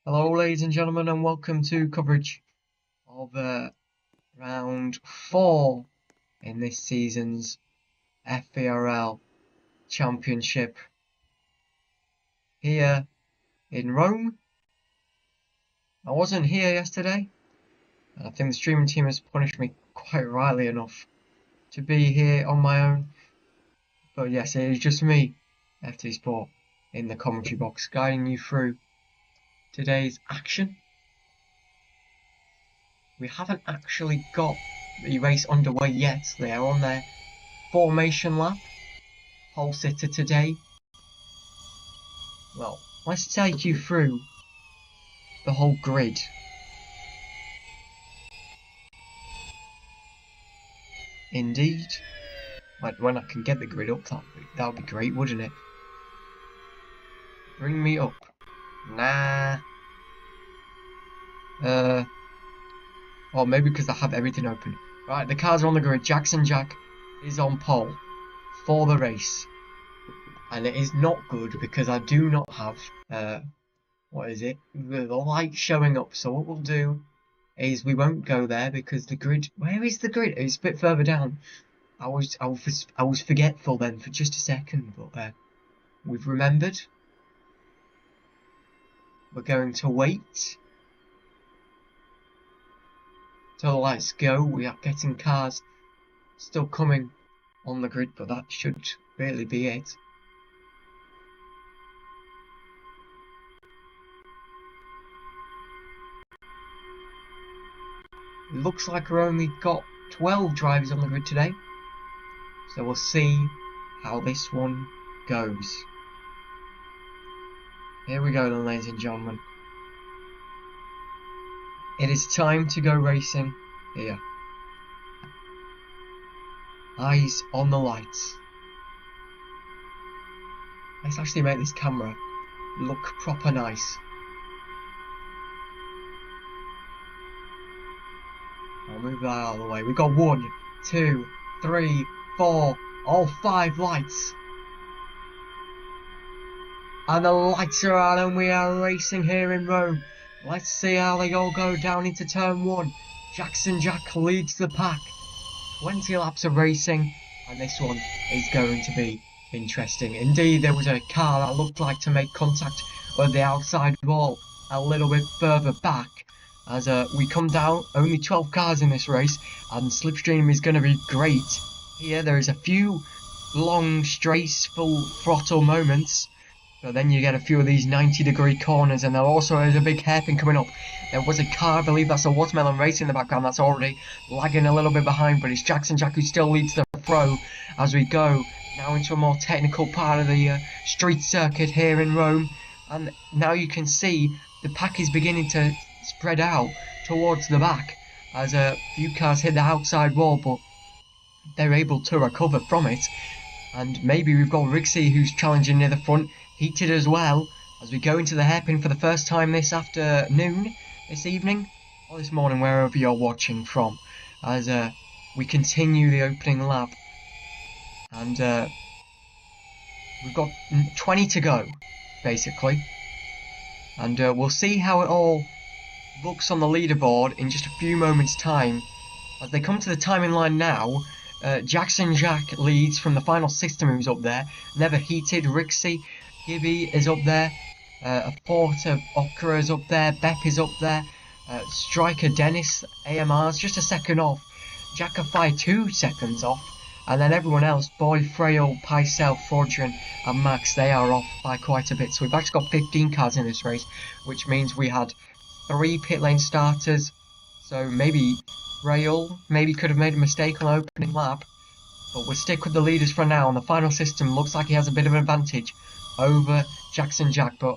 Hello, ladies and gentlemen, and welcome to coverage of round 4 in this season's FERL Championship here in Rome. I wasn't here yesterday, and I think the streaming team has punished me quite rightly enough to be here on my own. But yes, it is just me, FT Sport, in the commentary box, guiding you through today's action. We haven't actually got the race underway yet. They are on their formation lap. Pole sitter today. Well, let's take you through the whole grid. Indeed. When I can get the grid up, that would be great, wouldn't it? Bring me up. Nah. Or maybe because I have everything open. Right, the cars are on the grid. Jackson Jack is on pole for the race. And it is not good because I do not have, what is it? The light showing up. So what we'll do is we won't go there because the grid, where is the grid? It's a bit further down. I was forgetful then for just a second, but we've remembered. We're going to wait till the lights go. We are getting cars still coming on the grid, but that should really be it. It looks like we've only got 12 drivers on the grid today, so we'll see how this one goes. Here we go then, ladies and gentlemen. It is time to go racing here. Eyes on the lights. Let's actually make this camera look proper nice. I'll move that out of the way. We've got 1, 2, 3, 4, all 5 lights. And the lights are on and we are racing here in Rome. Let's see how they all go down into turn 1. Jackson Jack leads the pack. 20 laps of racing, and this one is going to be interesting. Indeed, there was a car that looked like to make contact with the outside wall a little bit further back. As we come down, only 12 cars in this race, and slipstream is going to be great. Here there is a few long straights, full throttle moments, but then you get a few of these 90-degree corners, and there also is a big hairpin coming up. There was a car, I believe that's a Watermelon Race in the background, that's already lagging a little bit behind, but it's Jackson Jack who still leads the throw as we go now into a more technical part of the street circuit here in Rome. And now you can see the pack is beginning to spread out towards the back as a few cars hit the outside wall, but they're able to recover from it. And maybe we've got Rixie who's challenging near the front, heated as well, as we go into the hairpin for the first time this afternoon, this evening, or this morning, wherever you're watching from, as we continue the opening lap. And we've got 20 to go, basically. And we'll see how it all looks on the leaderboard in just a few moments' time. As they come to the timing line now, Jackson Jack leads from the final system who's up there. Never Heated, Rixie, Gibby is up there. A Port of Okra is up there. Bepp is up there. Striker Dennis, AMR's just a second off. Jackafy 2 seconds off. And then everyone else, Boy, Frail, Pycelle, Fraudulent and Max, they are off by quite a bit. So we've actually got 15 cars in this race, which means we had 3 pit lane starters. So maybe Rail could have made a mistake on the opening lap. But we'll stick with the leaders for now. And the final system looks like he has a bit of an advantage over Jackson Jack. But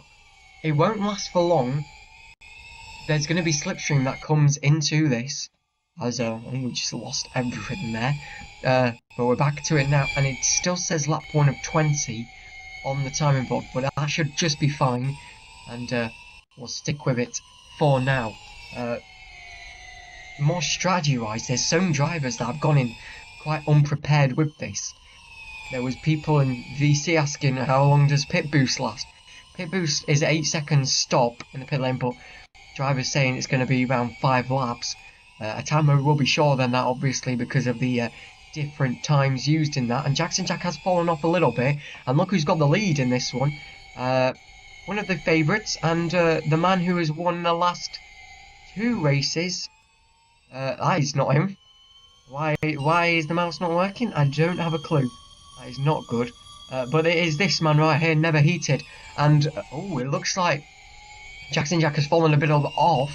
it won't last for long. There's going to be slipstream that comes into this. As I think we just lost everything there. But we're back to it now, and it still says lap 1 of 20 on the timing board, but that should just be fine, and we'll stick with it for now. More strategy-wise, there's some drivers that have gone in quite unprepared with this. There was people in VC asking how long does pit boost last, Pit boost is 8 seconds stop in the pit lane, but driver's saying it's going to be around 5 laps. A time mode will be shorter than that, obviously, because of the different times used in that. And Jackson Jack has fallen off a little bit, and look who's got the lead in this one. One of the favourites, and the man who has won the last 2 races. That is not him. Why is the mouse not working? I don't have a clue. That is not good. But it is this man right here, Never Heated. And, oh, it looks like Jackson Jack has fallen a bit off.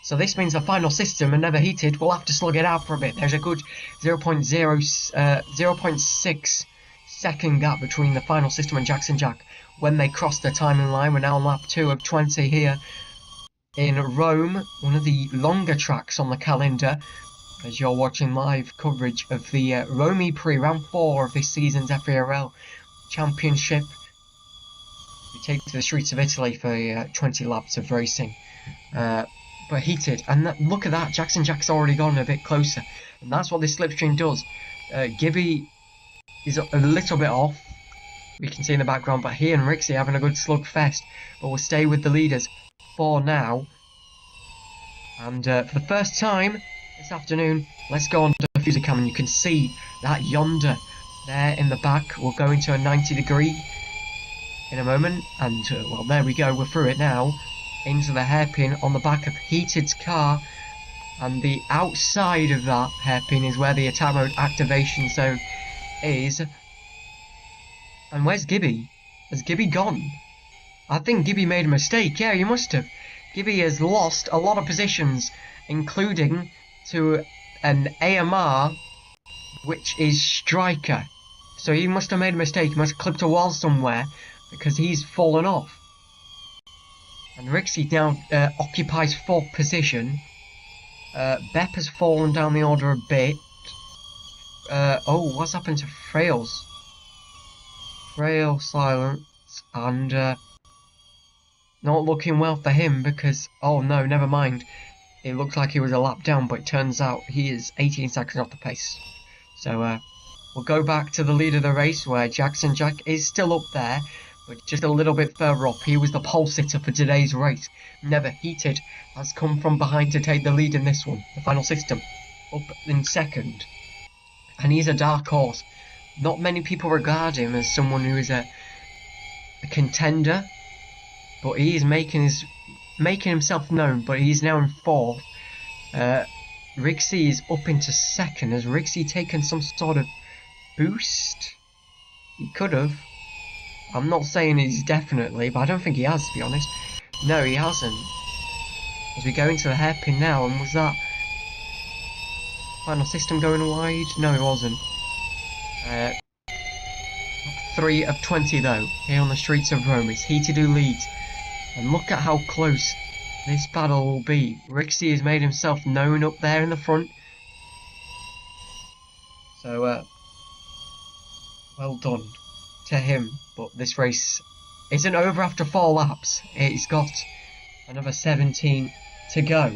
So this means the final system and Never Heated will have to slug it out for a bit. There's a good 0.6 second gap between the final system and Jackson Jack when they cross the timing line. We're now on lap 2 of 20 here in Rome, one of the longer tracks on the calendar, as you're watching live coverage of the Rome Prix round 4 of this season's FERL Championship. We take to the streets of Italy for 20 laps of racing. But heated, and look at that, Jackson Jack's already gone a bit closer, and that's what this slipstream does. Gibby is a little bit off, we can see in the background, but he and Rixie having a good slugfest, but we'll stay with the leaders for now. And for the first time this afternoon, let's go on to the Fuser Cam, and you can see that yonder there in the back will go into a 90-degree in a moment, and well, there we go, we're through it now, into the hairpin on the back of Heated's car, and the outside of that hairpin is where the attack mode activation zone is. And where's Gibby? Has Gibby gone? I think Gibby made a mistake. Yeah, he must have. Gibby has lost a lot of positions, including to an AMR, which is Striker. So he must have made a mistake. He must have clipped a wall somewhere, because he's fallen off. And Rixie now occupies 4th position. Bep has fallen down the order a bit. Oh, what's happened to Frails? Frail silence, and not looking well for him because, oh no, never mind. It looks like he was a lap down, but it turns out he is 18 seconds off the pace. So we'll go back to the lead of the race, where Jackson Jack is still up there, but just a little bit further up. He was the pole sitter for today's race. Never Heated has come from behind to take the lead in this one. The final system up in second, and he's a dark horse. Not many people regard him as someone who is a contender, but he is making himself known. But he's now in 4th. Rixie is up into 2nd. Has Rixie taken some sort of boost? He could have. I'm not saying he's definitely, but I don't think he has, to be honest. No, he hasn't. As we go into the hairpin now, and was that final system going wide? No, it wasn't. 3 of 20 though, here on the streets of Rome. It's Heated who leads. And look at how close this battle will be. Rixie has made himself known up there in the front. So, well done to him. But this race isn't over after 4 laps. It's got another 17 to go.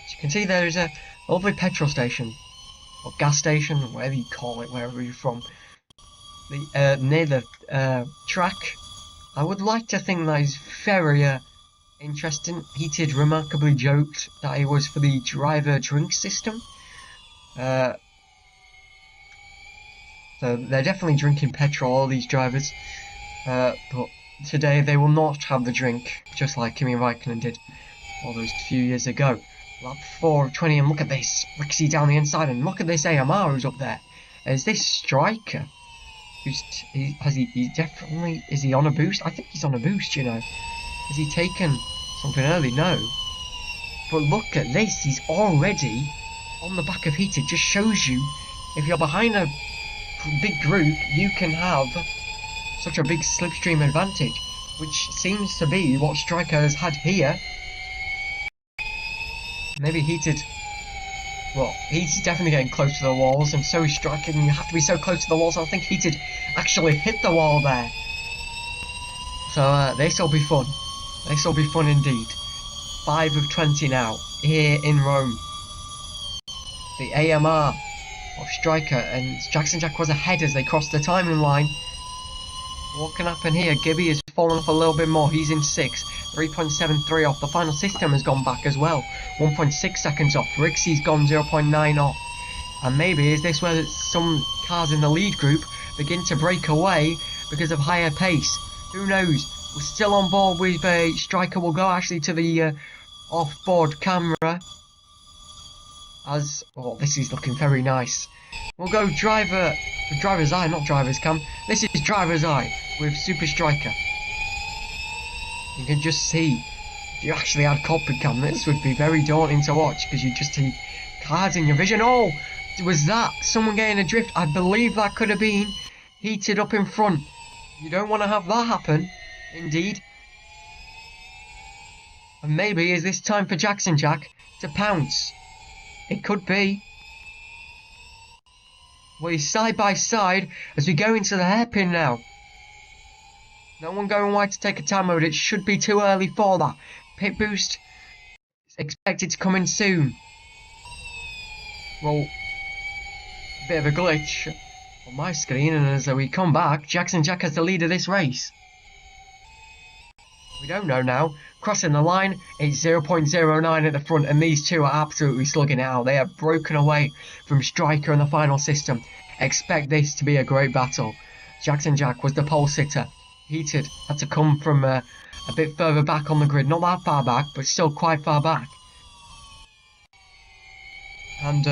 As you can see, there is a lovely petrol station, or gas station, whatever you call it, wherever you're from, near the track. I would like to think that is very interesting. Heated remarkably joked that it was for the driver drink system. So they're definitely drinking petrol, all these drivers. But today they will not have the drink, just like Kimi Raikkonen did all those few years ago. Lap 4 of 20, and look at this. Rixie down the inside, and look at this AMR who's up there. Is this Striker? Is he on a boost? I think he's on a boost, you know. Has he taken something early? No. But look at this, he's already on the back of Heated. Just shows you, if you're behind a big group, you can have such a big slipstream advantage, which seems to be what Striker has had here. Maybe Heated, well, he's definitely getting close to the walls, and so is Striker, and you have to be so close to the walls. I think Heated actually hit the wall there. So this will be fun. This will be fun indeed. 5 of 20 now, here in Rome. the AMR of Striker, and Jackson Jack was ahead as they crossed the timing line. What can happen here? Gibby has fallen off a little bit more. He's in 6th, 3.73 off. The final system has gone back as well, 1.6 seconds off. Rixie's gone 0.9 off. And maybe is this where some cars in the lead group begin to break away because of higher pace? Who knows? We're still on board with Striker. Will go actually to the off-board camera. As this is looking very nice. We'll go driver's eye, not driver's cam. This is driver's eye with Super Striker. You can just see. If you actually had cockpit cam, this would be very daunting to watch because you just see cars in your vision. Oh, was that someone getting a drift? I believe that could have been Heated up in front. You don't want to have that happen, indeed. And maybe is this time for Jackson Jack to pounce? It could be. We're side by side as we go into the hairpin now. No one going wide to take a time mode. It should be too early for that. Pit boost is expected to come in soon. Well, bit of a glitch on my screen, and as we come back, Jackson Jack has the lead of this race. We don't know now. Crossing the line, it's 0.09 at the front, and these two are absolutely slugging it out. They are broken away from Striker and the final system. Expect this to be a great battle. Jackson Jack was the pole sitter. Heated had to come from a bit further back on the grid. Not that far back, but still quite far back. And,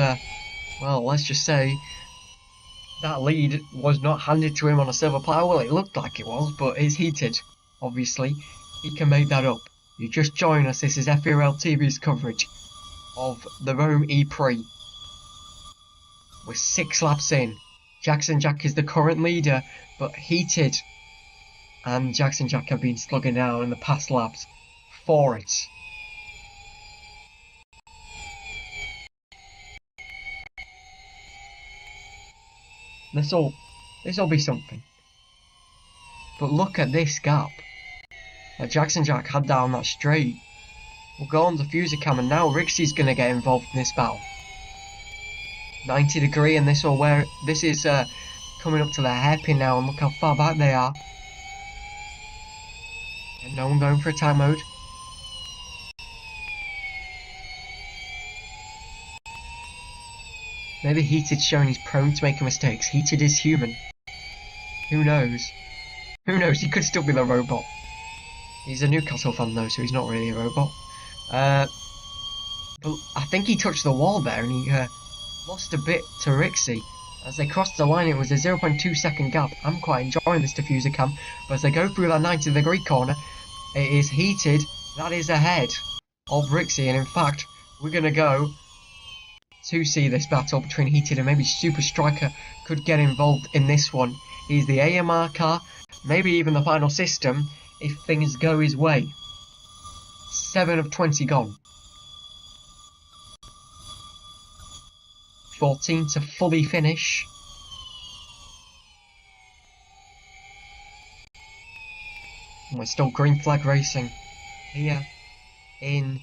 well, let's just say that lead was not handed to him on a silver platter. Well, it looked like it was, but it's Heated, obviously. He can make that up. You just join us. This is FERLTV's coverage of the Rome E-Prix. We're 6 laps in. Jackson Jack is the current leader, but Heated and Jackson Jack have been slugging down in the past laps for it. This'll be something. But look at this gap that Jackson Jack had down that straight. We'll go on the diffuser cam, and now Rixie's going to get involved in this battle. 90 degree, and this is coming up to the hairpin now, and look how far back they are. And no one going for a time mode. Maybe Heated's showing he's prone to making mistakes. Heated is human. Who knows? Who knows? He could still be the robot. He's a Newcastle fan though, so he's not really a robot. But I think he touched the wall there, and he lost a bit to Rixie. As they crossed the line, it was a 0.2 second gap. I'm quite enjoying this diffuser cam, but as they go through that 90 degree corner, it is Heated that is ahead of Rixie, and in fact, we're going to go to see this battle between Heated and maybe Super Striker could get involved in this one. He's the AMR car, maybe even the final system, if things go his way. 7 of 20 gone. 14 to fully finish. And we're still green flag racing here in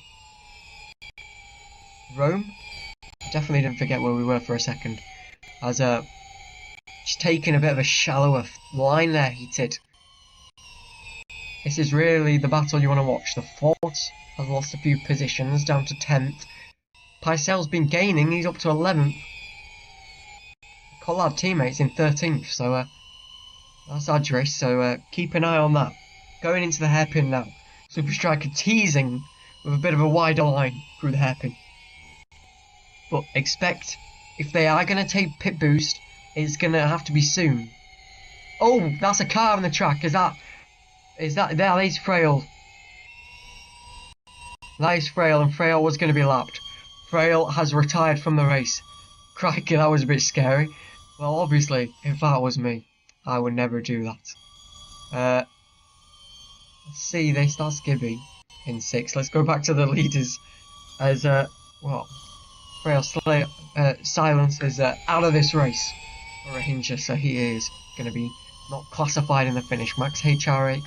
Rome. I definitely didn't forget where we were for a second. As just taking a bit of a shallower line there, Heated. This is really the battle you want to watch. The Fort has lost a few positions, down to 10th. Pycel's been gaining, he's up to 11th. Collard teammates in 13th, so that's Adris, so keep an eye on that. Going into the hairpin now. Super Striker teasing with a bit of a wider line through the hairpin. But expect, if they are going to take pit boost, it's going to have to be soon. Oh, that's a car on the track. That is Frail. That is Frail, and Frail was going to be lapped. Frail has retired from the race. Crikey, that was a bit scary. Well, obviously, if that was me, I would never do that. Let's see this. That's Gibby in 6th. Let's go back to the leaders. As, well, Frail Silence is out of this race for a Hinger, so he is going to be not classified in the finish. Max HRX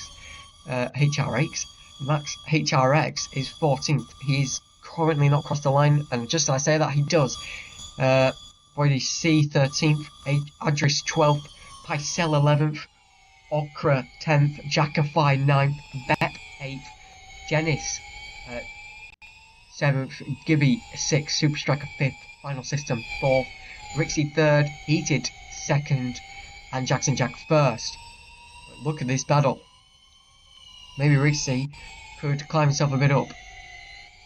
is 14th. He's currently not crossed the line, and just as I say that, he does. Voidy C 13th, Adris 12th, Pycelle 11th, Okra 10th, Jackify 9th, Bep 8th, Dennis 7th, Gibby 6th, Super Striker 5th, Final System 4th, Rixie 3rd, Heated 2nd, and Jackson Jack 1st. But look at this battle. Maybe Rixie could climb himself a bit up.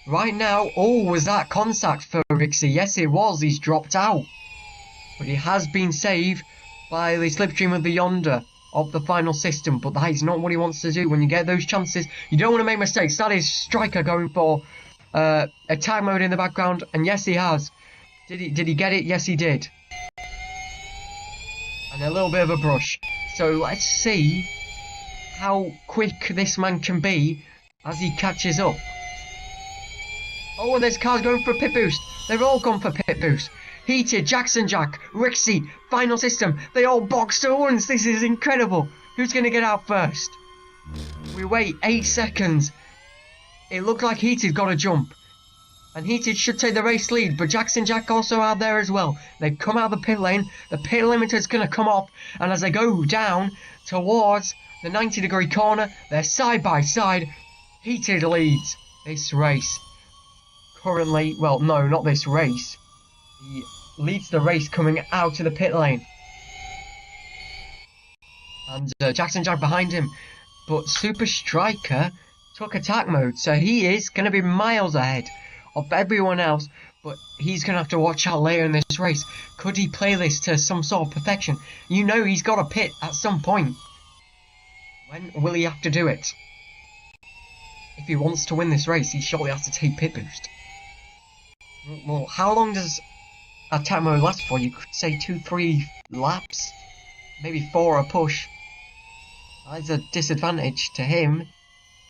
Right now, oh, was that contact for Rixie? Yes, it was. He's dropped out. But he has been saved by the slipstream of the Yonder of the Final System. But that is not what he wants to do. When you get those chances, you don't want to make mistakes. That is Striker going for attack mode in the background. And yes, he has. Did he get it? Yes, he did. And a little bit of a brush. So let's see how quick this man can be as he catches up. Oh, and there's cars going for a pit boost. They've all gone for pit boost. Heated, Jackson Jack, Rixie, Final System. They all boxed at once. This is incredible. Who's going to get out first? We wait 8 seconds. It looked like Heated got a jump. And Heated should take the race lead, but Jackson Jack also out there as well. They've come out of the pit lane. The pit limiter's going to come off. And as they go down towards the 90-degree corner, they're side by side. Heated leads this race. Currently, well, no, not this race. He leads the race coming out of the pit lane. And Jackson Jack behind him. But Super Striker took attack mode, so he is going to be miles ahead of everyone else. But he's going to have to watch out later in this race. Could he play this to some sort of perfection? You know he's got a pit at some point. When will he have to do it? If he wants to win this race, he surely has to take pit boost. Well, how long does attack mode last for? You could say 2-3 laps, maybe 4 a push. That's a disadvantage to him.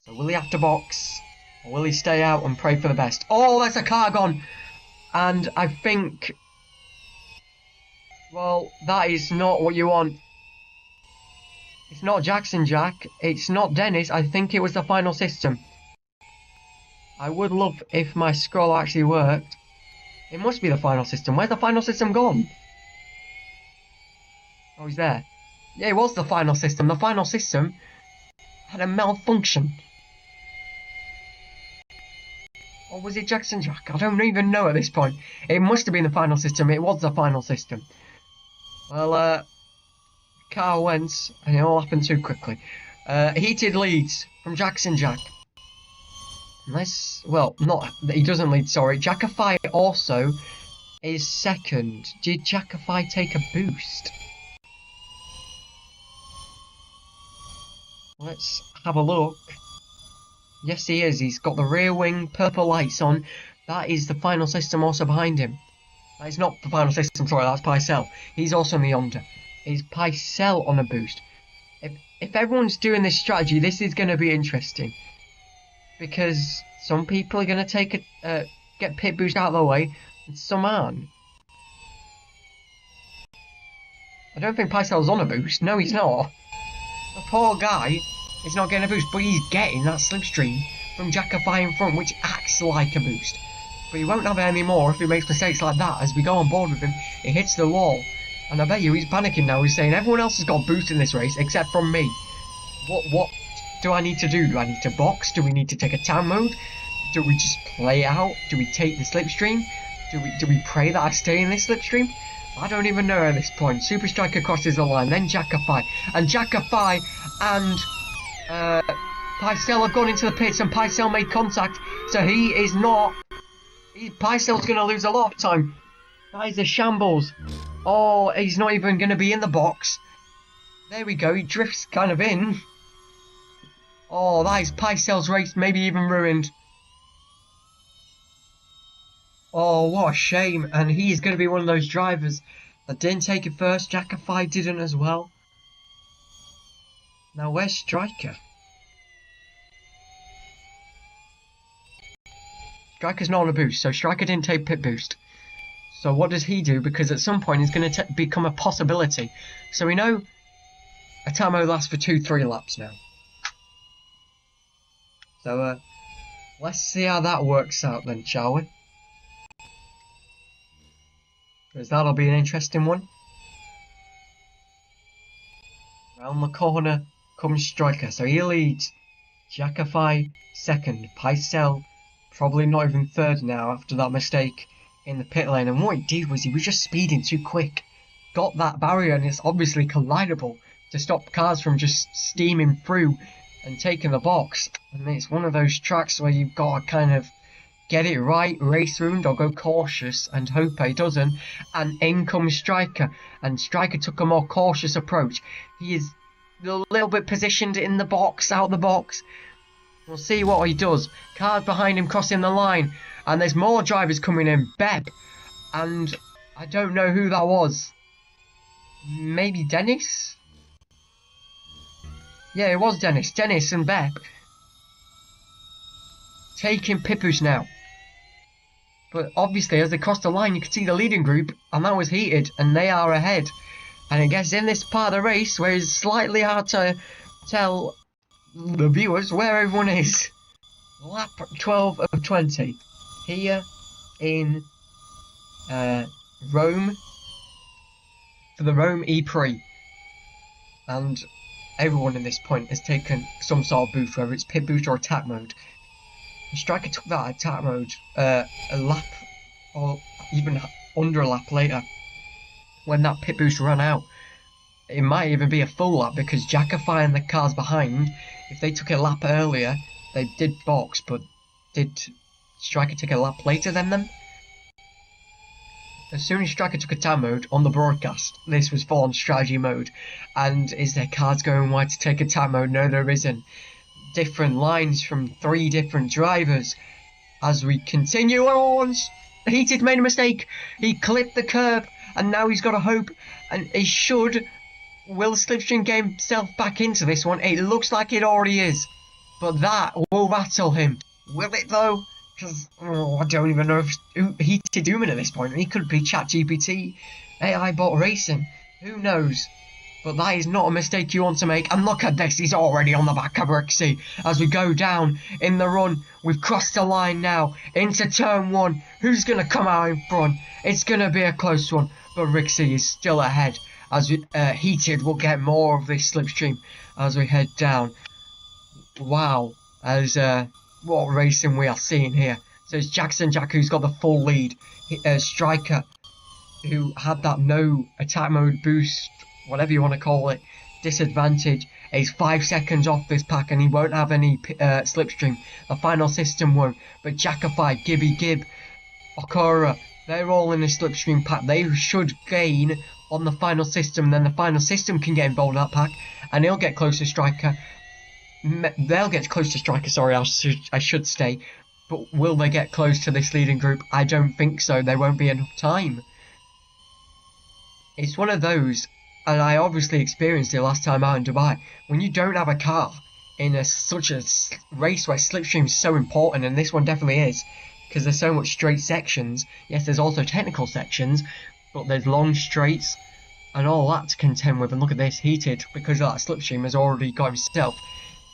So will he have to box, or will he stay out and pray for the best? Oh, there's a car gone, and I think, well, that is not what you want. It's not Jackson Jack. It's not Dennis. I think it was the Final System. I would love if my scroll actually worked. It must be the Final System. Where's the Final System gone? Oh, he's there. Yeah, it was the Final System. The Final System had a malfunction. Or was it Jackson Jack? I don't even know at this point. It must have been the Final System. It was the Final System. Well, car went, and it all happened too quickly. Heated leads from Jackson Jack. Unless, well, not, he doesn't lead, sorry. Jackify also is second. Did Jackify take a boost? Let's have a look. Yes, he is. He's got the rear wing, purple lights on. That is the Final System also behind him. That is not the Final System, sorry, that's Pycelle. He's also in the Yonder. Is Pycelle on a boost? If everyone's doing this strategy, this is going to be interesting. Because some people are going to take get pit boost out of the way, and some aren't. I don't think Pycelle's on a boost. No, he's not. The poor guy is not getting a boost, but he's getting that slipstream from Jackify in front, which acts like a boost. But he won't have it anymore if he makes mistakes like that. As we go on board with him, it hits the wall. And I bet you he's panicking now. He's saying, everyone else has got boost in this race, except from me. What do I need to do? Do I need to box? Do we need to take a time mode? Do we just play out? Do we take the slipstream? Do we pray that I stay in this slipstream? I don't even know at this point. Super Striker crosses the line, then Jackify. And Jackify and Pycelle have gone into the pits, and Pycelle made contact. So he is not... Pycelle's going to lose a lot of time. That is a shambles. Oh, he's not even going to be in the box. There we go, he drifts kind of in. Oh, that is Pycelle's race, maybe even ruined. Oh, what a shame. And he's going to be one of those drivers that didn't take it first. Jackify didn't as well. Now, where's Striker? Striker's not on a boost, so Striker didn't take pit boost. So what does he do? Because at some point, it's going to become a possibility. So we know attack mode lasts for 2-3 laps now. So, let's see how that works out then, shall we? because that'll be an interesting one. Round the corner comes Striker, so he leads. Jackify second, Pycelle probably not even third now after that mistake in the pit lane. And what he did was he was just speeding too quick. Got that barrier, and it's obviously collidable to stop cars from just steaming through and taking the box. And it's one of those tracks where you've got to kind of get it right, race round, or go cautious and hope he doesn't. And in comes Striker, and Striker took a more cautious approach. He is a little bit positioned in the box, out the box. We'll see what he does. Cars behind him crossing the line, and there's more drivers coming in. Beb, and I don't know who that was. Maybe Dennis? Yeah, it was Dennis. Dennis and Beb taking pit boost now. But obviously, as they cross the line, you can see the leading group, and that was heated, and they are ahead. And I guess in this part of the race, where it's slightly hard to tell the viewers where everyone is. Lap 12 of 20 here in Rome for the Rome E-Prix, and everyone in this point has taken some sort of boost, whether it's pit boost or attack mode. The Striker took that attack mode a lap or even under a lap later when that pit boost ran out. It might even be a full lap, because Jackify and the cars behind, if they took a lap earlier, they did box, but did Striker take a lap later than them? As soon as Striker took attack mode on the broadcast, this was full on strategy mode. And is there cars going wide to take attack mode? No, there isn't. Different lines from 3 different drivers. As we continue on, Heated made a mistake. He clipped the curb, and now he's got to hope, and he should. Will Slipstream get himself back into this one? It looks like it already is, but that will rattle him. Will it though? Because I don't even know if Heated doing at this point. He could be ChatGPT, AI bot racing. Who knows? But that is not a mistake you want to make. And look at this, he's already on the back of Rixie. As we go down in the run, we've crossed the line now into turn 1. Who's going to come out in front? It's going to be a close one, but Rixie is still ahead. As we, Heated will get more of this Slipstream as we head down. Wow, as what racing we are seeing here. So it's Jackson Jack who's got the full lead. Striker, who had that no attack mode boost, whatever you want to call it, disadvantage, is 5 seconds off this pack, and he won't have any Slipstream. The final system won't. But Jackify, Gibby Gib, Okura, they're all in the Slipstream pack. They should gain on the final system, then the final system can get involved in that pack, and he'll get close to Striker. They'll get close to Striker, sorry, I should say. But will they get close to this leading group? I don't think so. There won't be enough time. It's one of those, and I obviously experienced it last time out in Dubai, when you don't have a car in such a race where Slipstream is so important, and this one definitely is, because there's so much straight sections. Yes, there's also technical sections, but there's long straights and all that to contend with. And look at this, Heated, because of that Slipstream, has already got himself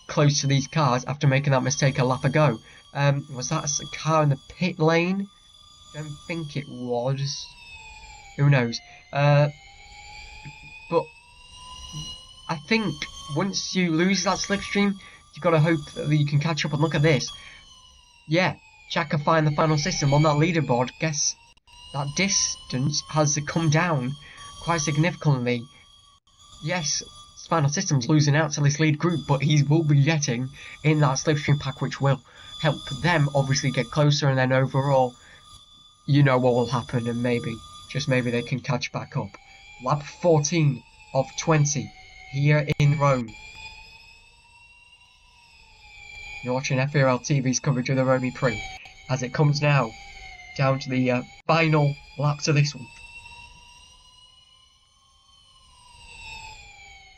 close to these cars after making that mistake a lap ago. Was that a car in the pit lane? Don't think it was. Who knows? But I think once you lose that Slipstream, you've got to hope that you can catch up. And look at this. Yeah, Jackify in the final system on that leaderboard. Guess that distance has come down quite significantly. Yes, final system's losing out to this lead group, but he will be getting in that Slipstream pack, which will help them obviously get closer, and then overall, you know what will happen, and maybe, just maybe, they can catch back up. Lap 14 of 20 here in Rome. You're watching FERLTV's coverage of the Rome E-Prix as it comes now down to the final laps of this one.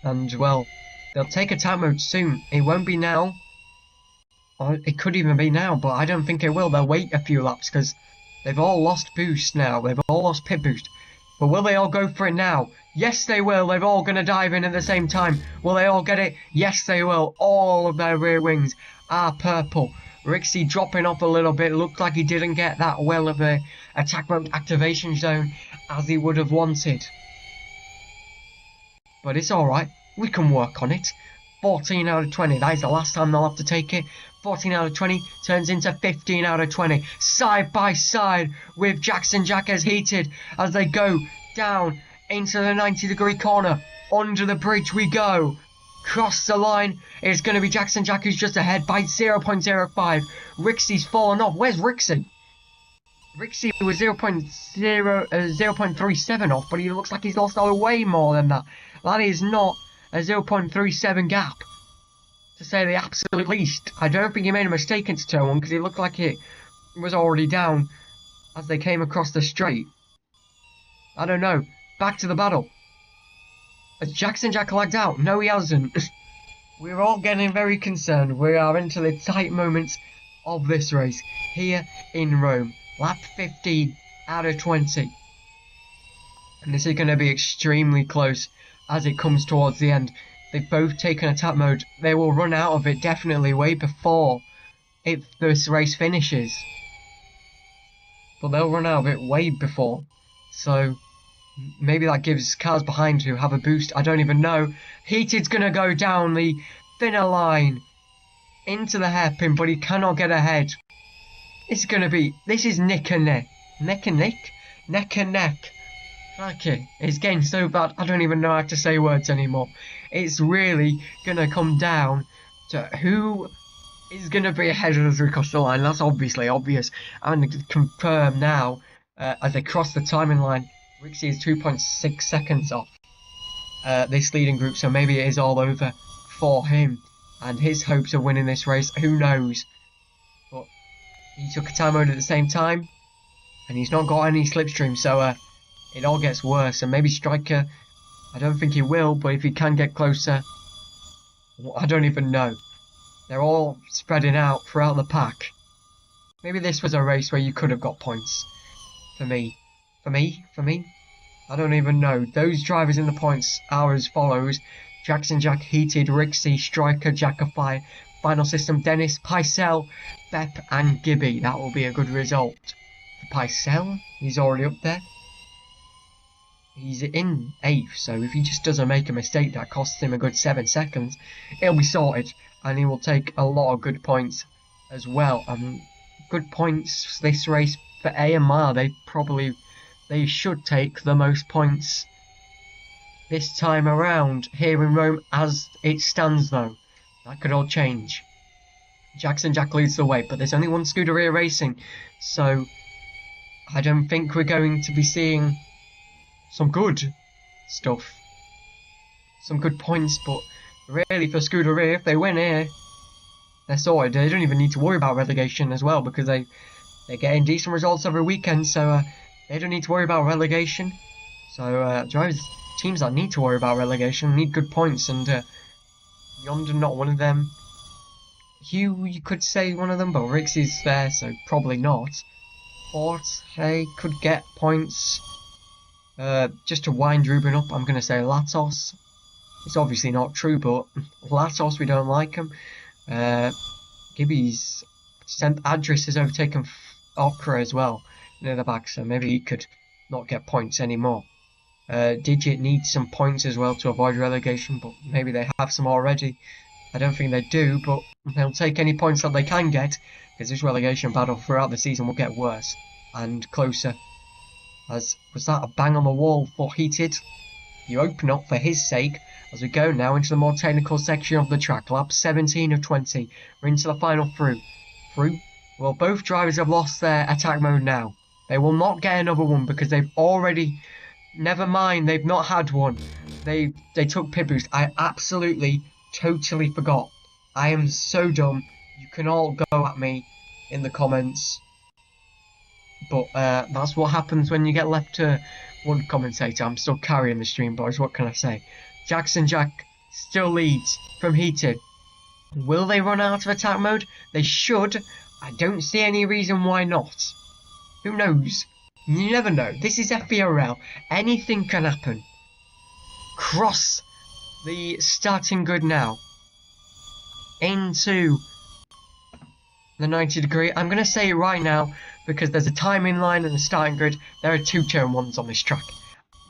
And, well, they'll take attack mode soon. It won't be now. Or it could even be now, but I don't think it will. They'll wait a few laps because they've all lost boost now. They've all lost pit boost. But will they all go for it now? Yes, they will. They're all going to dive in at the same time. Will they all get it? Yes, they will. All of their rear wings are purple. Rixie dropping off a little bit. Looked like he didn't get that well of a attack mode activation zone as he would have wanted. But it's alright, we can work on it. 14 out of 20, that is the last time they'll have to take it. 14 out of 20 turns into 15 out of 20. Side by side with Jackson Jack as Heated as they go down into the 90-degree corner. Under the bridge we go. Cross the line. It's going to be Jackson Jack who's just ahead by 0.05. Rixie's fallen off. Where's Rixie? Rixie was 0.37 off, but he looks like he's lost way more than that. That is not a 0.37 gap, to say the absolute least. I don't think he made a mistake into turn 1 because it looked like it was already down as they came across the straight. I don't know. Back to the battle. Has Jackson Jack lagged out? No, he hasn't. We're all getting very concerned. We are into the tight moments of this race here in Rome. Lap 15 out of 20. And this is going to be extremely close as it comes towards the end. They've both taken attack mode. They will run out of it definitely way before if this race finishes. But they'll run out of it way before. So maybe that gives cars behind who have a boost. I don't even know. Heated's going to go down the thinner line into the hairpin, but he cannot get ahead. It's going to be... This is neck and neck. Neck and neck? Neck and neck. Okay, it's getting so bad, I don't even know how to say words anymore. It's really going to come down to who is going to be ahead of us across the line. That's obviously obvious. I'm going to confirm now, as they cross the timing line, Rixie is 2.6 seconds off this leading group, so maybe it is all over for him. And his hopes of winning this race, who knows. But he took a time mode at the same time, and he's not got any slipstream, so... it all gets worse, and maybe Striker, I don't think he will, but if he can get closer, I don't even know. They're all spreading out throughout the pack. Maybe this was a race where you could have got points. For me. I don't even know. Those drivers in the points are as follows. Jackson Jack, Heated, Rixie, Striker, Jackify, Final System, Dennis, Pycelle, Bep and Gibby. That will be a good result. For Pycelle, he's already up there. He's in 8th, so if he just doesn't make a mistake that costs him a good 7 seconds, it'll be sorted, and he will take a lot of good points as well. Good points this race for AMR. They should take the most points this time around here in Rome as it stands, though. That could all change. Jackson Jack leads the way, but there's only one Scuderia racing, so I don't think we're going to be seeing some good stuff, some good points, but really for Scuderia, if they win here, they're sorted. They don't even need to worry about relegation as well, because they're getting decent results every weekend, so they don't need to worry about relegation. So drivers, teams that need to worry about relegation need good points, and Yonder not one of them. Hugh, you could say one of them, but Rixie's there, so probably not. Fort, they could get points. Just to wind Ruben up, I'm going to say Latos. It's obviously not true, but Latos, we don't like him. Gibby's Adris has overtaken Okra as well near the back, so maybe he could not get points anymore. Digit needs some points as well to avoid relegation, but maybe they have some already. I don't think they do, but they'll take any points that they can get, because this relegation battle throughout the season will get worse and closer. Was that a bang on the wall for Heated? You open up for his sake as we go now into the more technical section of the track. Lap 17 of 20. We're into the final through. Well, both drivers have lost their attack mode now. They will not get another one because they've already... Never mind, they've not had one. They took pit boost. I absolutely, totally forgot. I am so dumb. You can all go at me in the comments. But that's what happens when you get left to one commentator. I'm still carrying the stream, boys. What can I say? Jackson Jack still leads from Heated. Will they run out of attack mode? They should. I don't see any reason why not. Who knows? You never know. This is FERL. Anything can happen. Cross the starting grid now. Into the 90 degree. I'm going to say it right now. because there's a timing line and a starting grid. There are 2 turn 1s on this track.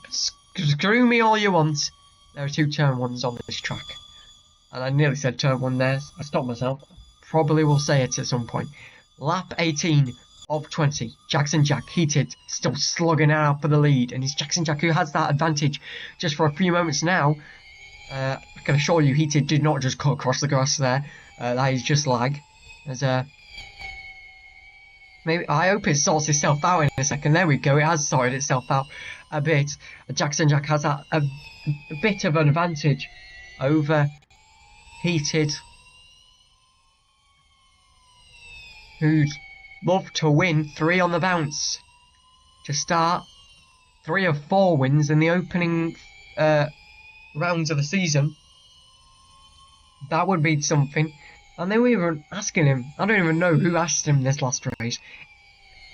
Screw me all you want. There are 2 turn 1s on this track. And I nearly said turn 1 there. I stopped myself. Probably will say it at some point. Lap 18 of 20. Jackson Jack, heated, still slugging out for the lead. And it's Jackson Jack who has that advantage just for a few moments now. I can assure you, heated did not just cut across the grass there. That is just lag. There's maybe I hope it sorts itself out in a second. There we go. It has sorted itself out a bit. Jackson Jack has a bit of an advantage over heated, who'd love to win 3 on the bounce to start 3 of 4 wins in the opening rounds of the season. That would be something. And they were even asking him, I don't even know who asked him this last race,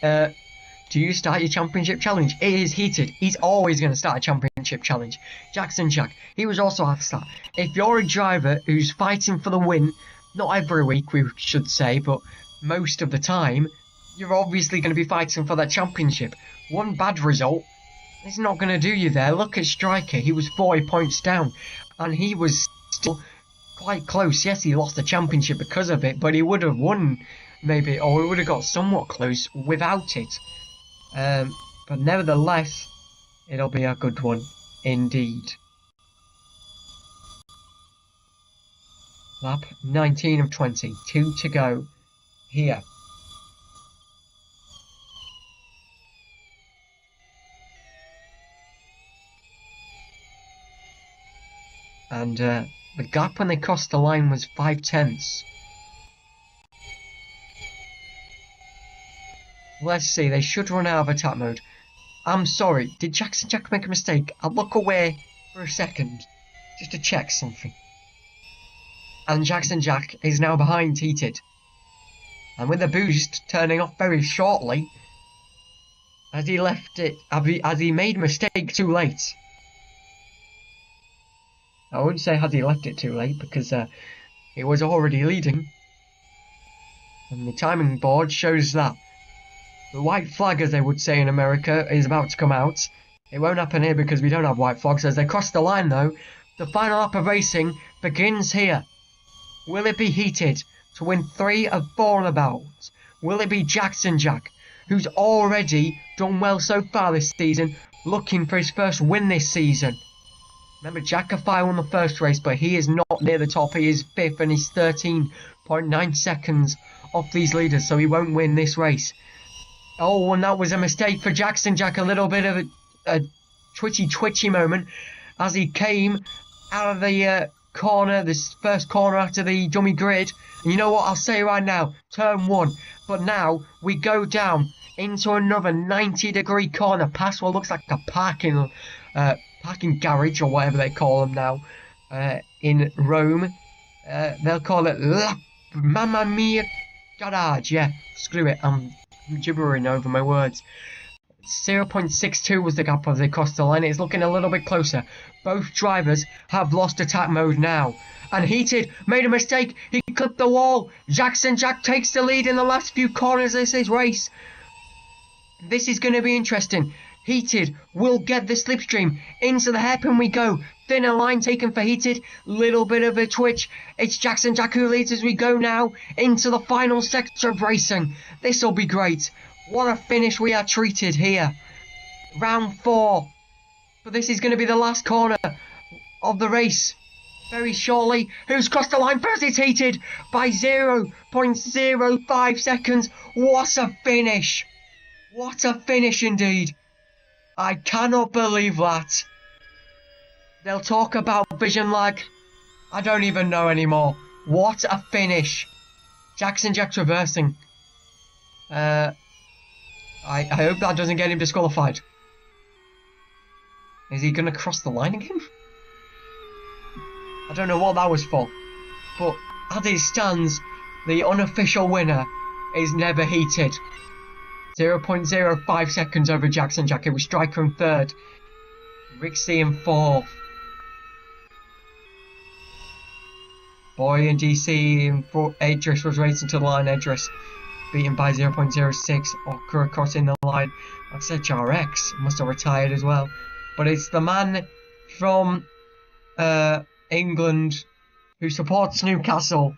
do you start your championship challenge? It is heated. He's always going to start a championship challenge. Jackson Jack, he was also at the start. If you're a driver who's fighting for the win, not every week we should say, but most of the time, you're obviously going to be fighting for that championship. One bad result is not going to do you there. Look at Striker, he was 40 points down, and he was still quite close. Yes, he lost the championship because of it, but he would have won maybe, or he would have got somewhat close without it. But nevertheless, it'll be a good one indeed. Lap 19 of 20, 2 to go here. And the gap when they crossed the line was 5/10. Let's see, they should run out of attack mode. I'm sorry, did Jackson Jack make a mistake? I'll look away for a second, just to check something. And Jackson Jack is now behind heated. And with the boost turning off very shortly, as he left it, as he made a mistake too late. I wouldn't say has he left it too late, because he was already leading. And the timing board shows that. The white flag, as they would say in America, is about to come out. It won't happen here because we don't have white flags. As they cross the line, though, the final lap of racing begins here. Will it be heated to win 3 of 4 on the bounce? Will it be Jackson Jack, who's already done well so far this season, looking for his first win this season? Remember, Jackify won the first race, but he is not near the top. He is 5th and he's 13.9 seconds off these leaders, so he won't win this race. Oh, and that was a mistake for Jackson Jack. A little bit of a twitchy moment as he came out of the corner, this first corner after the dummy grid. And you know what, I'll say right now, turn 1. But now we go down into another 90-degree corner past what looks like a parking garage or whatever they call them now in Rome. They'll call it La Mamma Mia Garage. Yeah, screw it, I'm gibbering over my words. 0.62 was the gap as they crossed the line. It's looking a little bit closer. Both drivers have lost attack mode now. And Heated made a mistake. He clipped the wall. Jackson Jack takes the lead in the last few corners of this race. This is going to be interesting. Heated will get the slipstream. Into the hairpin we go. Thinner line taken for Heated. Little bit of a twitch. It's Jackson Jack who leads as we go now into the final sector of racing. This will be great. What a finish we are treated here. Round 4. But this is going to be the last corner of the race. Very shortly. Who's crossed the line first? It's Heated by 0.05 seconds. What a finish. What a finish indeed. I cannot believe that. They'll talk about vision lag. I don't even know anymore. What a finish. Jackson Jack's reversing. I hope that doesn't get him disqualified. Is he going to cross the line again? I don't know what that was for. But as it stands, the unofficial winner is Never Heated. 0.05 seconds over Jackson Jack. It was Striker in 3rd. Rixie in 4th. Boy and DC in 4th. Edris was racing to the line. Edris beaten by 0.06, Okra crossing the line. Like I said, HRX must have retired as well. But it's the man from England who supports Newcastle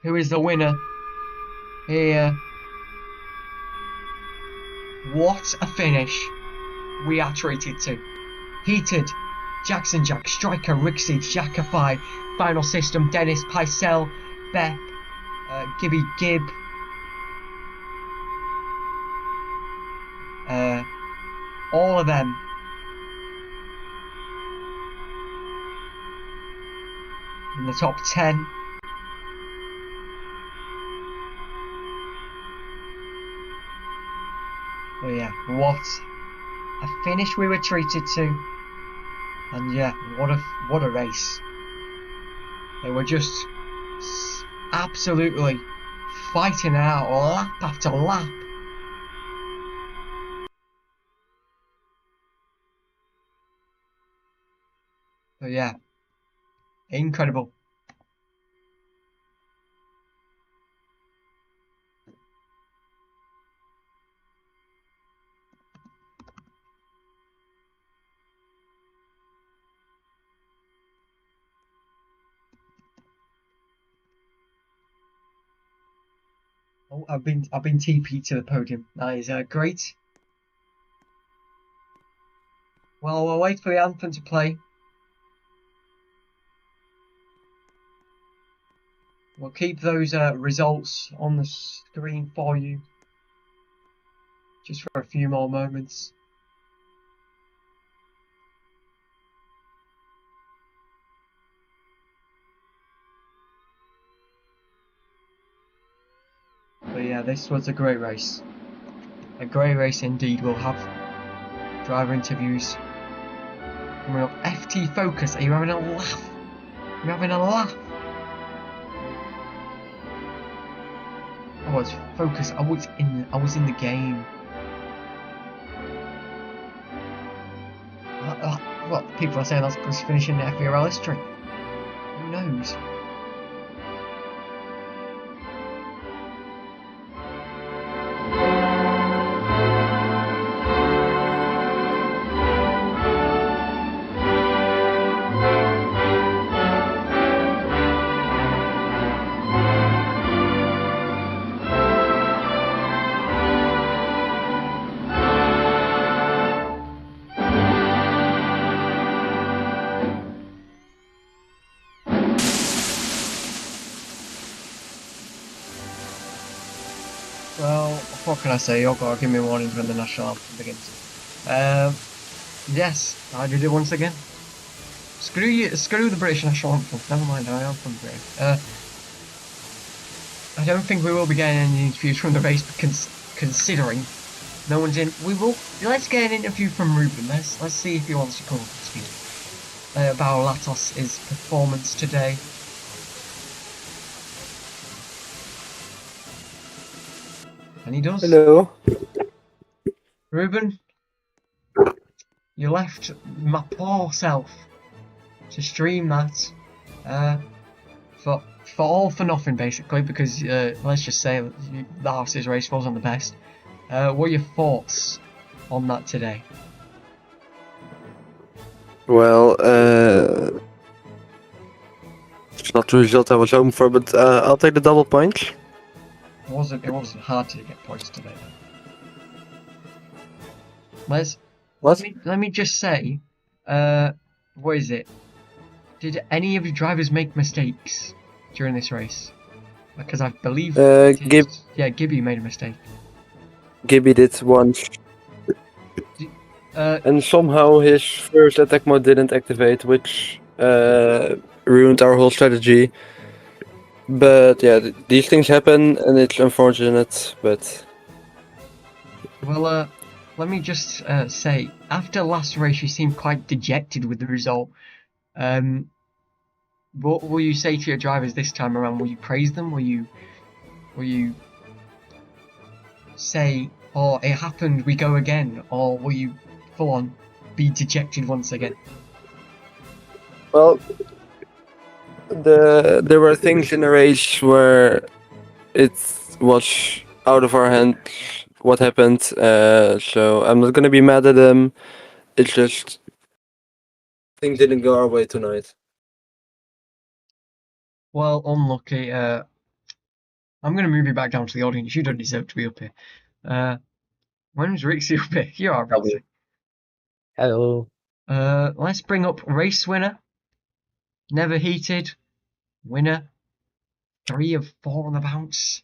who is the winner here. What a finish we are treated to. Heated, Jackson Jack, Striker, Rixie, Jackify, Final System, Dennis, Picel, Bep, Gibby Gibb, all of them. In the top 10. But yeah, what a finish we were treated to. And yeah, what a race. They were just absolutely fighting it out lap after lap. But yeah, incredible. Oh, I've been TP'd to the podium. That is great. Well, we'll wait for the anthem to play. We'll keep those results on the screen for you, just for a few more moments. But yeah, this was a great race. A great race indeed. We'll have driver interviews coming up. FT Focus, are you having a laugh? You're having a laugh? I was focused. I was in the game. What people are saying that's because finishing the FERL history. Who knows? Well, what can I say? You've got to give me a warning when the national anthem begins. Yes, I did it once again. Screw you, screw the British national anthem. Never mind, I am from Britain. I don't think we will be getting any interviews from the race, considering no one's in. Let's get an interview from Ruben. Let's see if he wants to come up and speak about Latos' performance today. And he does. Hello. Ruben, you left my poor self to stream that for all for nothing, basically, because let's just say the horse's race wasn't the best. What are your thoughts on that today? Well, it's not the result I was hoping for, but I'll take the double points. It wasn't hard to get points today, though. Let me just say, what is it? Did any of your drivers make mistakes during this race? Because I believe Gibby made a mistake. Gibby did once. And somehow his first attack mode didn't activate, which ruined our whole strategy. But yeah, these things happen, and it's unfortunate, but... Well, let me just say, after last race you seemed quite dejected with the result. What will you say to your drivers this time around? Will you praise them? Will you say, oh, it happened, we go again? Or will you full on be dejected once again? Well, there were things in the race where it was out of our hands what happened. So I'm not gonna be mad at him. It's just things didn't go our way tonight. Well, unlucky. I'm going to move you back down to the audience. You don't deserve to be up here. When's Rixie up here? You are Rixie. Hello. Let's bring up race winner. Never heated. Winner. 3 of 4 on the bounce.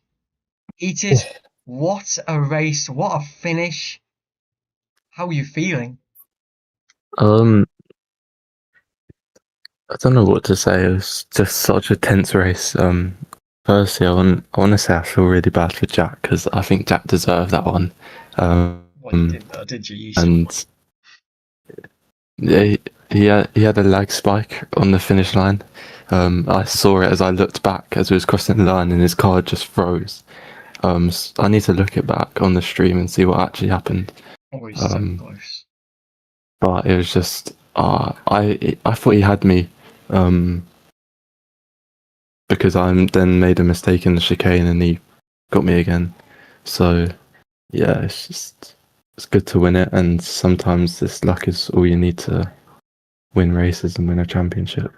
Heated. What a race. What a finish. How are you feeling? I don't know what to say. It was just such a tense race. Firstly, I want to say I feel really bad for Jack because I think Jack deserved that one. Well, you did though, did you? And yeah, he had a lag spike on the finish line. I saw it as I looked back as he was crossing the line, and his car just froze. I need to look it back on the stream and see what actually happened. Oh, he's so close. But it was just, I thought he had me, because I then made a mistake in the chicane and he got me again. So yeah, it's good to win it, and sometimes this luck is all you need to win races and win a championship.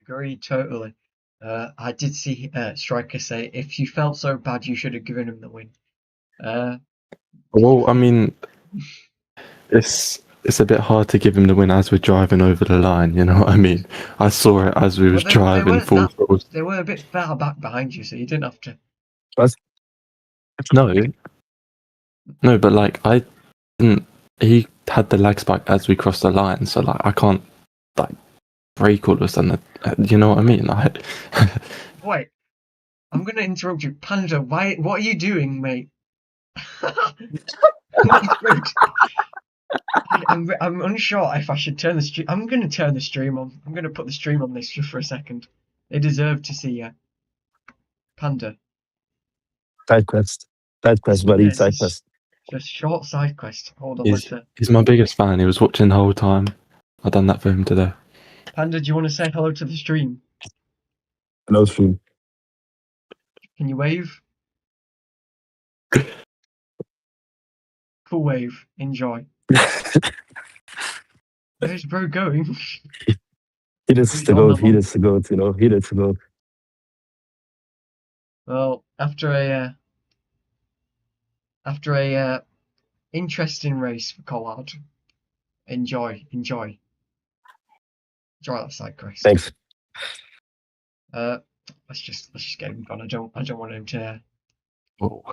Agreed, totally. I did see Striker say if you felt so bad, you should have given him the win. Well, I mean, it's a bit hard to give him the win as we're driving over the line. You know what I mean? I saw it as we was driving full throttle. They were a bit far back behind you, so you didn't have to. No, but like I didn't. He had the lag spike as we crossed the line, so like I can't like brake all of a sudden. You know what I mean? Wait, I'm gonna interrupt you, Panda. What are you doing, mate? I'm unsure if I should turn the stream. I'm gonna turn the stream on. I'm gonna put the stream on this just for a second. They deserve to see you, Panda. Side quest, buddy. Yes, Side quest. Just short side quest. Hold on, he's my biggest fan. He was watching the whole time. I done that for him today. Panda, do you want to say hello to the stream? Hello, stream. Can you wave? Cool wave. Enjoy. Where's bro going? He needs to go. He needs to go. You know. He needs to go. Well, after a interesting race for Collard, enjoy that side quest. Thanks. Let's just get him gone. I don't want him to Oh.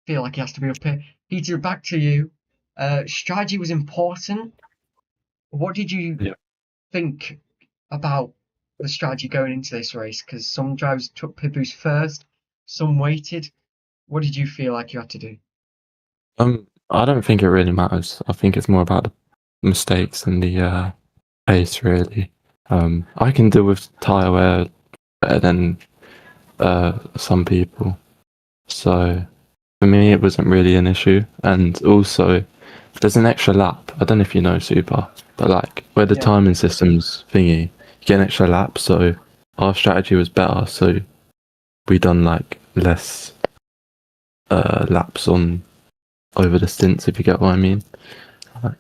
feel like he has to be up here. Peter, back to you. Strategy was important. What did you think about the strategy going into this race? Because some drivers took pit boost first, some waited. What did you feel like you had to do? I don't think it really matters. I think it's more about the mistakes and the pace, really. I can deal with tyre wear better than some people. So for me, it wasn't really an issue. And also, there's an extra lap. I don't know if you know Super, but like where the timing system's thingy, you get an extra lap. So our strategy was better. So we done like less laps on over the stints, if you get what I mean. Like,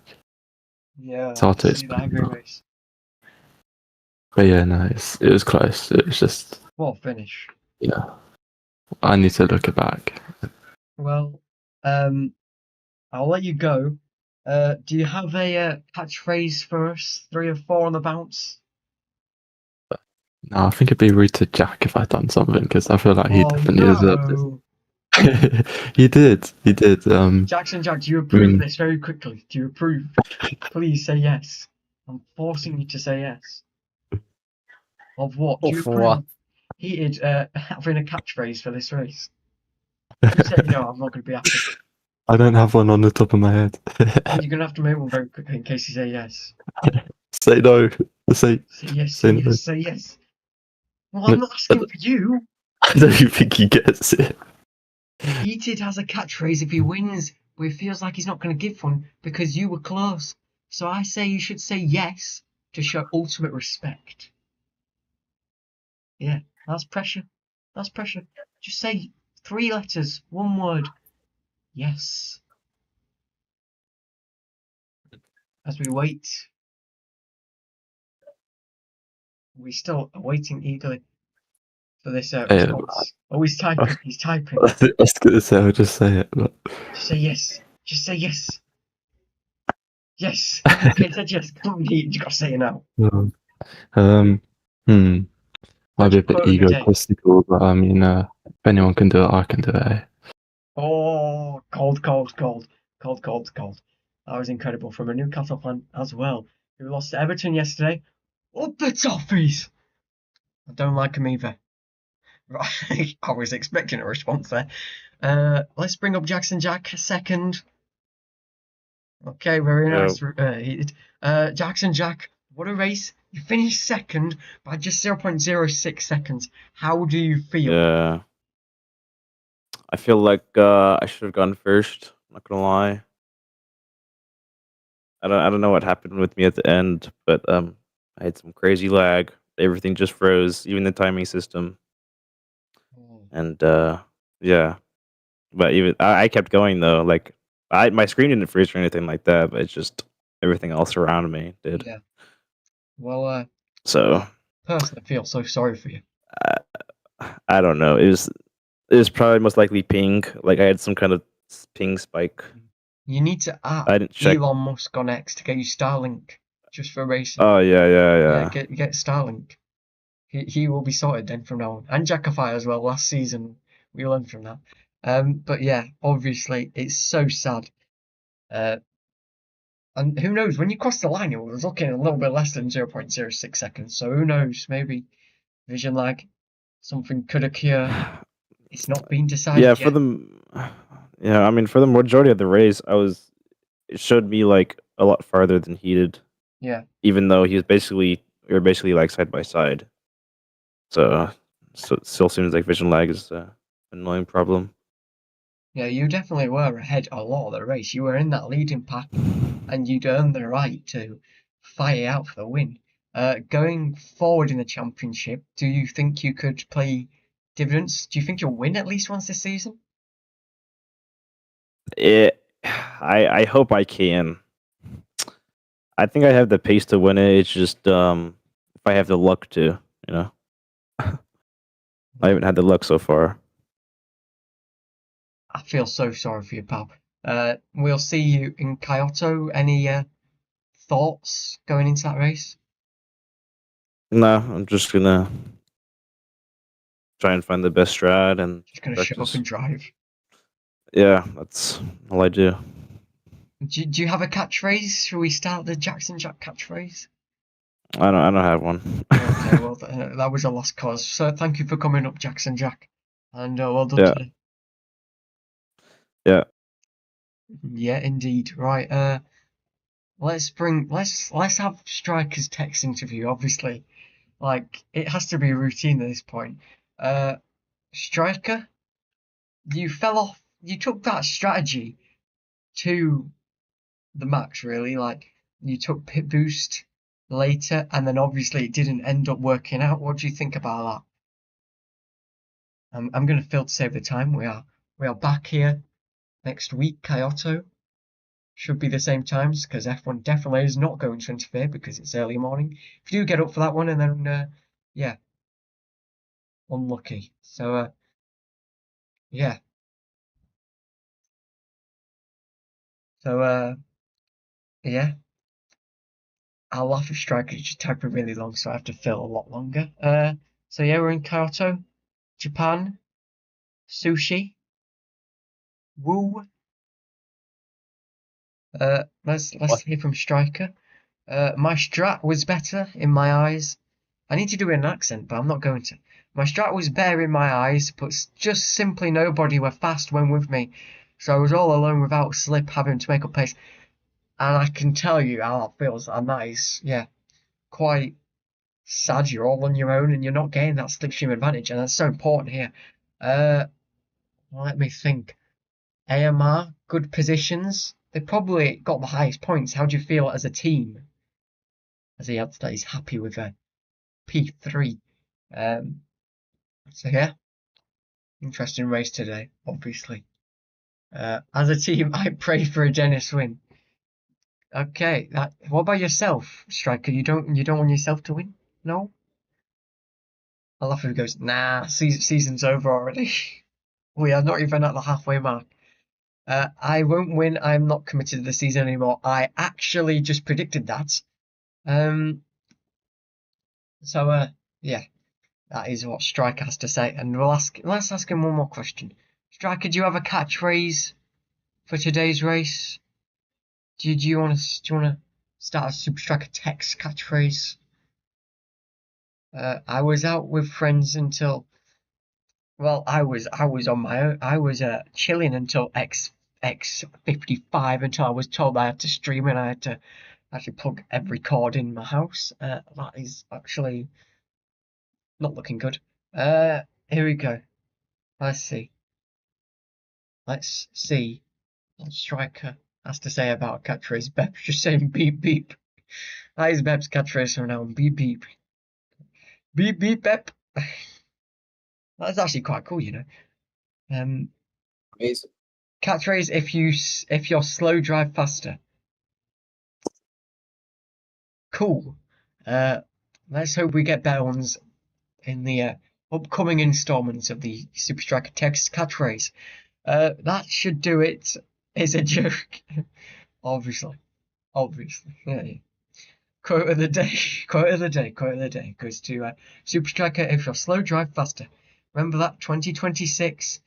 it's hard to explain. But yeah, no, it was close. It was just. What a finish. Yeah. I need to look it back. Well, I'll let you go. Do you have a catchphrase for us? 3 or 4 on the bounce? No, I think it'd be rude to Jack if I'd done something, because I feel like he definitely deserved it. He did. Jackson Jack, do you approve this very quickly? Do you approve? Please say yes. I'm forcing you to say yes. Of what? Do you approve? Heated having a catchphrase for this race. If you say no, I'm not going to be happy. I don't have one on the top of my head. Well, you're going to have to make one very quickly in case you say yes. Say no. Say yes. Say no. Yes. Say yes. Well, I'm not asking for you. I don't think he gets it. Heated has a catchphrase if he wins, but it feels like he's not going to give one because you were close. So I say you should say yes to show ultimate respect. Yeah, that's pressure. That's pressure. Just say 3 letters, 1 word. Yes. As we wait, we still are waiting eagerly for this response. Oh, he's typing. He's typing. I was gonna say, I'll just say it, but Just say yes. Just say yes. Yes. Okay, it said yes. Come on, you gotta say it now. um, hmm, might What's be a your bit quote of the day? egotistical, but I mean, if anyone can do it, I can do it. Eh? Oh, cold. That was incredible from a Newcastle fan as well, who lost to Everton yesterday. Up the Toffees! I don't like them either. Right, I was expecting a response there. Let's bring up Jackson Jack second. Okay, very nice. Jackson Jack, what a race. You finished second by just 0.06 seconds. How do you feel? Yeah. I feel like I should have gone first. I'm not gonna lie. I don't know what happened with me at the end, but I had some crazy lag. Everything just froze, even the timing system. And yeah. But even I kept going though. Like my screen didn't freeze or anything like that, but it's just everything else around me did. Yeah. Well, So personally feel so sorry for you. I don't know. It was probably most likely ping. Like I had some kind of ping spike. You need to I didn't check. Elon Musk on X to get you Starlink just for racing. Oh yeah. Get Starlink. He will be sorted then from now on. And Jackify as well. Last season we learned from that. But yeah, obviously it's so sad. And who knows, when you cross the line, it was looking a little bit less than 0.06 seconds. So who knows, maybe vision lag, something could occur. It's not been decided Yeah, yet. for I mean, for the majority of the race, it showed me like a lot farther than he did. Yeah. Even though we were basically like side by side. So it still seems like vision lag is an annoying problem. Yeah, you definitely were ahead a lot of the race. You were in that leading pack, and you'd earned the right to fight out for the win. Going forward in the championship, do you think you could play dividends? Do you think you'll win at least once this season? I hope I can. I think I have the pace to win it. It's just if I have the luck to, you know. I haven't had the luck so far. I feel so sorry for you, pal. We'll see you in Kyoto. Any thoughts going into that race? No, I'm just gonna try and find the best strat and Just gonna shut up practice. and drive. Yeah, that's all I do. Do you have a catchphrase? Shall we start the Jackson Jack catchphrase? I don't have one. Okay, well that was a lost cause. So thank you for coming up, Jackson Jack, and well done Yeah. today. Yeah. Yeah, indeed. Right. Let's have Striker's text interview. Obviously, like it has to be a routine at this point. Striker, you fell off. You took that strategy to the max, really. Like you took pit boost later, and then obviously it didn't end up working out. What do you think about that? I'm going to fail to save the time. We are back here next week. Kyoto should be the same times because F1 definitely is not going to interfere because it's early morning. If you do get up for that one, and then yeah, unlucky. So yeah. So yeah. I'll laugh at Striker just typing really long, so I have to fill a lot longer. So yeah, we're in Kyoto, Japan. Sushi. Woo. Let's hear from Striker. My strat was better in my eyes. I need to do an accent, but I'm not going to. My strat was better in my eyes, but just simply nobody were fast when with me. So I was all alone without slip, having to make up pace. And I can tell you how that feels, and that is, yeah, quite sad. You're all on your own and you're not getting that slipstream advantage, and that's so important here. Let me think. AMR, good positions. They probably got the highest points. How do you feel as a team? As he adds that he's happy with a P3. So yeah, Interesting race today, obviously. As a team, I pray for a Dennis win. Okay, what about yourself, Striker? You don't want yourself to win? No? I love if he goes, nah, season's over already. We are not even at the halfway mark. I won't win. I'm not committed to the season anymore. I actually just predicted that. Yeah, that is what Striker has to say. And let's ask him one more question. Striker, do you have a catchphrase for today's race? Do you want to start a Super Striker text catchphrase? I was out with friends until, well, I was on my own. I was chilling until X55 until I was told I had to stream and I had to actually plug every cord in my house. That is actually not looking good. Here we go. Let's see what Striker has to say about catchphrase. Beb's just saying beep beep. That is Beb's catchphrase from now on. Beep beep. Beep beep Beb. That's actually quite cool, you know. Amazing. Catchphrase: if you're slow, drive faster. Cool. Let's hope we get better ones in the upcoming installments of the Super Striker text catchphrase. That should do it. Is a joke. Obviously. Yeah. Quote of the day goes to Super Striker: if you're slow, drive faster. Remember that, 2026,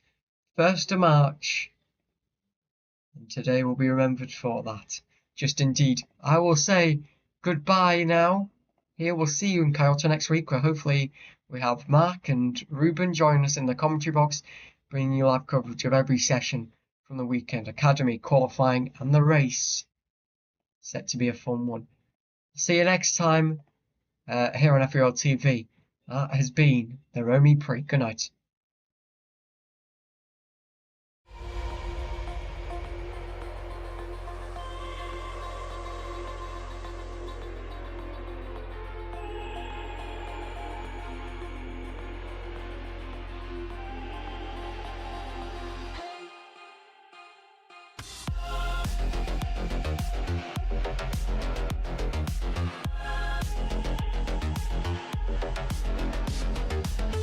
1st of March. And today will be remembered for that. Just indeed. I will say goodbye now. Here, we'll see you in Kyoto next week, where hopefully we have Mark and Ruben join us in the commentary box, bringing you live coverage of every session from the weekend, academy, qualifying, and the race. Set to be a fun one. See you next time here on FERLTV. That has been the Romy Pre. Good night.